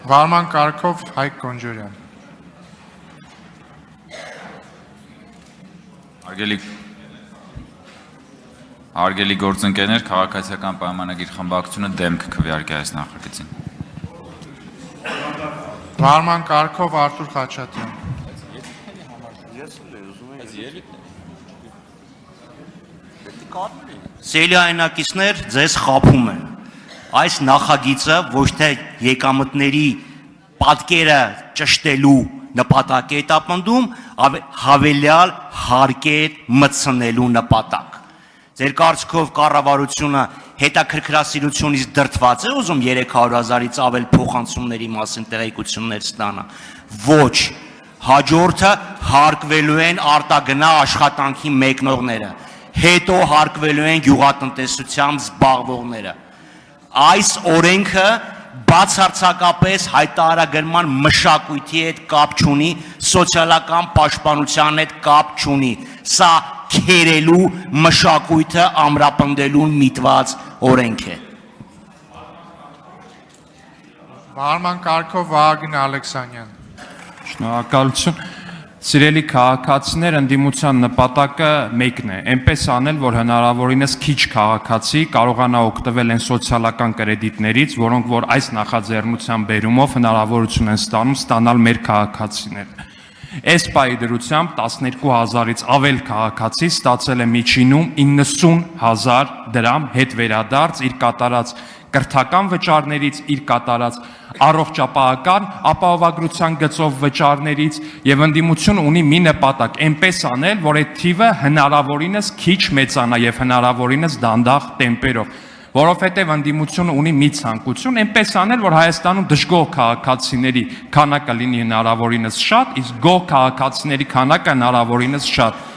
Վարման կարգով Հայկ Գոնջորյան։ Արգելի գործընկերներ, քաղաքացիական պայմանագիր խմբակցությունը դեմք քվեարկի այս նախագծին։ Վարման կարգով Արթուր Խաչատրյան։ Սիրելի հայրենակիցներ, ձեզ խաբում են։ Այս նախագիծը ոչ թե եկամտների պատկերը ճշտելու նպատակ է տապնդում, հավելյալ հարկեր մտցնելու նպատակ։ Ձեր կարծիքով կառավարությունը հետաքրքրասիրությունից դրդված է ուզում 300,000-ից ավել փոխանցումների մասին տեղեկություններ ստանա։ Ոչ, հաջորդը հարկվելու են արտագնա աշխատանքի մեկնողները, հետո հարկվելու են գյուղատնտեսությամբ զբաղվողները։ Այս օրենքը բացարձակապես հայտարարագրման մշակույթի հետ կապ չունի, սոցիալական պաշտպանության հետ կապ չունի։ Սա քերելու մշակույթը ամրապնդելուն միտված օրենք է։ Վարման կարգով Վահագն Ալեքսանյան։ Շնորհակալություն։ Սիրելի քաղաքացիներ, ընդդիմության նպատակը մեկն է, այնպես անել, որ հնարավորինս քիչ քաղաքացի կարողանա օգտվել են սոցիալական կրեդիտներից, որոնք որ այս նախաձեռնության բերումով հնարավորություն են ստանալ մեր քաղաքացիները։ Այս պահի դրությամբ 12,000-ից ավել քաղաքացի ստացել է միջինում 90,000 դրամ հետ վերադարձ իր կատարած կրթական վճարներից, իր կատարած առողջապահական ապահովագրության գծով վճարներից եւ ընդդիմություն ունի մի նպատակ, այնպես անել, որ այդ թիվը հնարավորինս քիչ մեծանա եւ հնարավորինս դանդաղ տեմպերով, որովհետեւ ընդդիմությունը ունի մի ցանկություն, այնպես անել, որ Հայաստանում դժգոհ քաղաքացիների քանակը լինի հնարավորինս շատ, իսկ գոհ քաղաքացիների քանակը հնարավորինս շատ։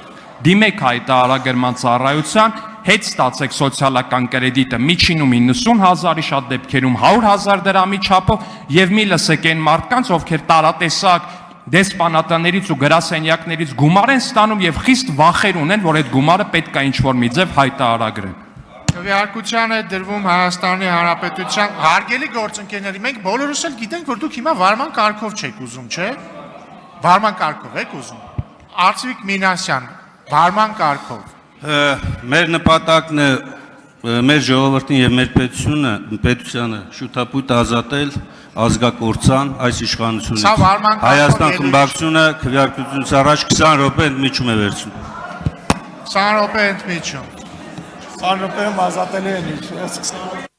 Դիմեք հայտարարագրման ծառայության, հետ ստացեք սոցիալական կրեդիտը միջինում 90,000-ի, շատ դեպքերում 100,000 դրամի չափով եւ մի լսեք այն մարդկանց, ովքեր տարատեսակ դեսպանատներից ու գրասենյակներից գումար են ստանում եւ խիստ վախեր ունեն, որ այդ գումարը պետք է ինչ-որ մի ձև հայտարարագրեն։ Քվեարկության է դրվում Հայաստանի Հանրապետության հարգելի գործընկերների, մենք բոլորս էլ գիտենք, որ դուք հիմա վարման կարգով չեք ուզում, չէ՞։ Վարման կարգով եք ուզում։ Արծվիկ Մինասյան, վարման կարգով։ Մեր նպատակն է մեր ժողովրդին եւ մեր պետությանը շուտապույտ ազատել ազգակործան այս իշխանությունից։ Հայաստան խմբակցությունը քվեարկությունից առաջ 20 րոպե ընդմիջում է վերցնում։ 20 րոպե ընդմիջում։ 20 րոպեում ազատելի են ինչ։